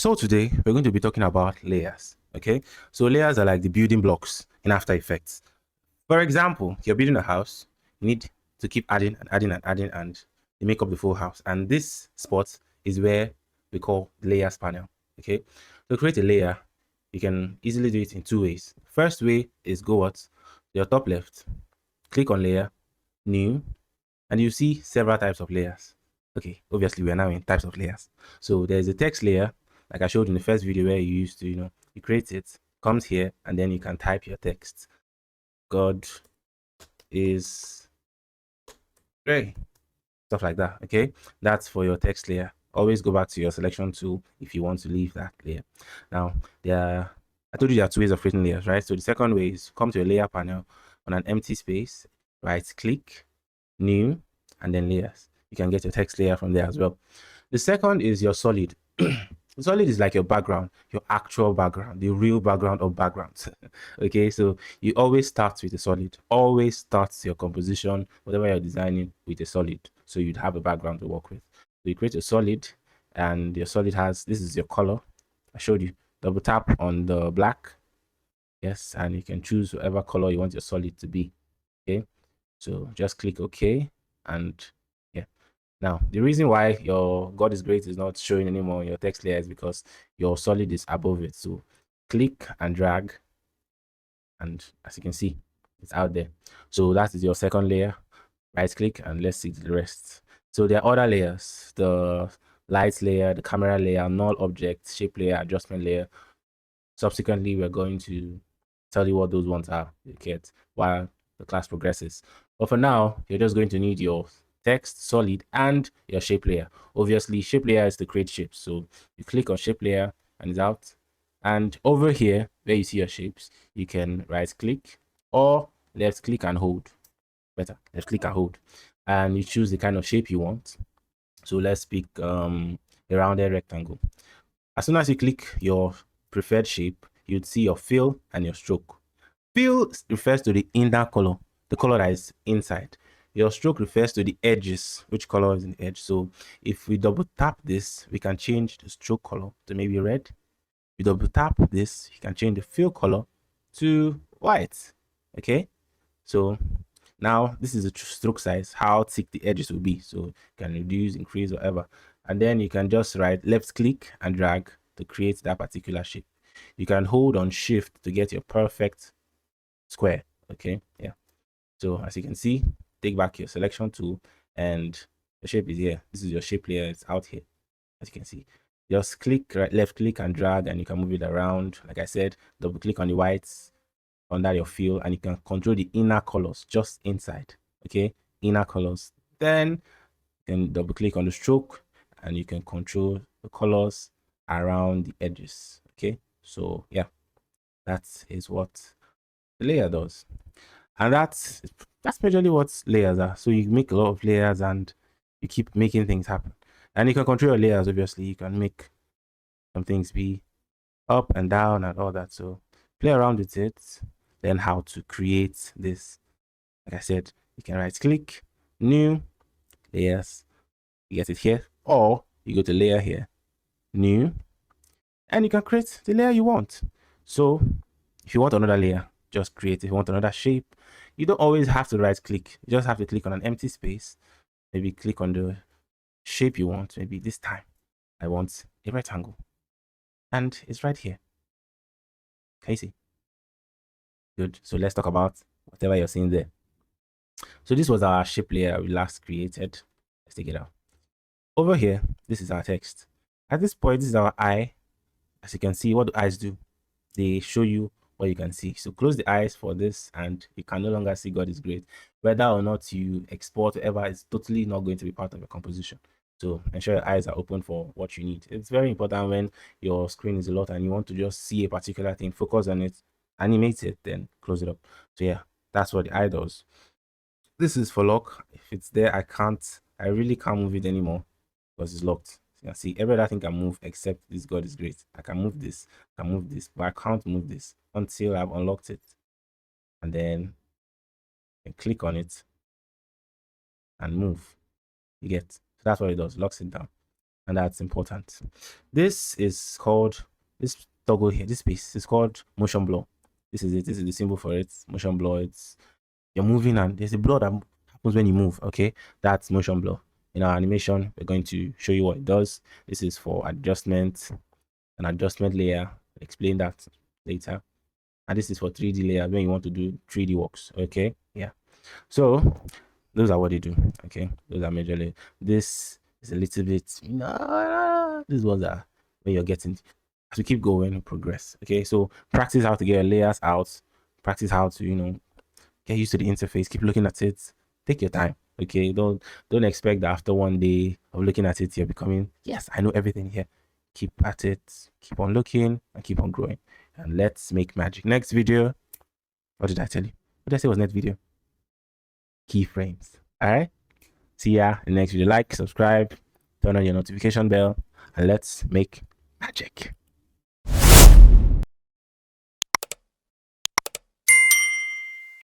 So today we're going to be talking about layers. Okay, so layers are like the building blocks in After Effects. For example, you're building a house, you need to keep adding and adding and adding, and you make up the full house. And this spot is where we call the layers panel. Okay, to create a layer, you can easily do it in two ways. First way is go to your top left, click on layer, new, and you see several types of layers. Okay, obviously we are now in types of layers. So there's a text layer, like I showed in the first video, where you used to, you create it, comes here, and then you can type your text. God is great, stuff like that. Okay, that's for your text layer. Always go back to your selection tool if you want to leave that layer. Now, I told you there are two ways of creating layers, right? So the second way is come to a layer panel on an empty space, right click, new, and then layers. You can get your text layer from there as well. The second is your solid. The solid is like your background, your actual background, the real background of backgrounds. Okay, so you always start with a solid. Always start your composition, whatever you're designing, with a solid. So you'd have a background to work with. So you create a solid, and your solid has, this is your color. I showed you. Double tap on the black. Yes, and you can choose whatever color you want your solid to be. Okay, so just click OK, and yeah. Now, the reason why your God is great is not showing anymore on your text layer is because your solid is above it. So click and drag, and as you can see, it's out there. So that is your second layer. Right click and let's see the rest. So there are other layers: the light layer, the camera layer, null object, shape layer, adjustment layer. Subsequently, we're going to tell you what those ones are, okay, while the class progresses. But for now, you're just going to need your text, solid, and your shape layer. Obviously, shape layer is to create shapes. So you click on shape layer and it's out. And over here, where you see your shapes, you can right click or left click and hold. Better, left click and hold. And you choose the kind of shape you want. So let's pick a rounded rectangle. As soon as you click your preferred shape, you'd see your fill and your stroke. Fill refers to the inner color, the color that is inside. Your stroke refers to the edges, which color is in the edge. So if we double tap this, we can change the stroke color to maybe red. If you double tap this, you can change the fill color to white. Okay, so now this is the stroke size, how thick the edges will be. So you can reduce, increase, whatever. And then you can just left click and drag to create that particular shape. You can hold on shift to get your perfect square. Okay, yeah. So as you can see, take back your selection tool and the shape is here. This is your shape layer, it's out here. As you can see, just click, left click and drag, and you can move it around. Like I said, double click on the whites under your fill, and you can control the inner colors just inside. Okay, inner colors. Then you can double click on the stroke and you can control the colors around the edges. Okay, so yeah, that is what the layer does. And that's majorly what layers are. So you make a lot of layers and you keep making things happen. And you can control your layers. Obviously, you can make some things be up and down and all that. So play around with it. Then how to create this. Like I said, you can right click, new, layers, you get it here, or you go to layer here, new, and you can create the layer you want. So if you want another layer, just create. If you want another shape, you don't always have to right click. You just have to click on an empty space. Maybe click on the shape you want. Maybe this time I want a rectangle, and it's right here. Can you see? Good. So let's talk about whatever you're seeing there. So this was our shape layer we last created. Let's take it out. Over here, this is our text. At this point, this is our eye. As you can see, what do eyes do? They show you what you can see. So close the eyes for this and you can no longer see God is great. Whether or not you export whatever, is totally not going to be part of your composition. So ensure your eyes are open for what you need. It's very important when your screen is a lot and you want to just see a particular thing, focus on it, animate it, then close it up. So yeah, that's what the eye does. This is for lock. If it's there, I really can't move it anymore because it's locked. You can see every other thing can move except this. God is great. I can move this, but I can't move this until I've unlocked it. And then you click on it and move. You get, so that's what it does, locks it down. and that's important. This is called, this toggle here, this piece is called motion blur. This is it. This is the symbol for it. Motion blur. It's, you're moving and there's a blur that happens when you move. Okay, that's motion blur. In our animation, we're going to show you what it does. This is for adjustment, an adjustment layer. I'll explain that later. And this is for 3D layers when you want to do 3D works. Okay, yeah. So those are what they do. Okay, those are majorly. This is a little bit, these ones are when you're getting, as we keep going, progress. Okay, so practice how to get your layers out, practice how to, get used to the interface, keep looking at it, take your time. Okay, don't expect that after one day of looking at it, you're becoming, yes, I know everything here. Keep at it, keep on looking, and keep on growing. And let's make magic. Next video, what did I tell you? What did I say was next video? Keyframes. All right. See ya in the next video. Like, subscribe, turn on your notification bell, and let's make magic.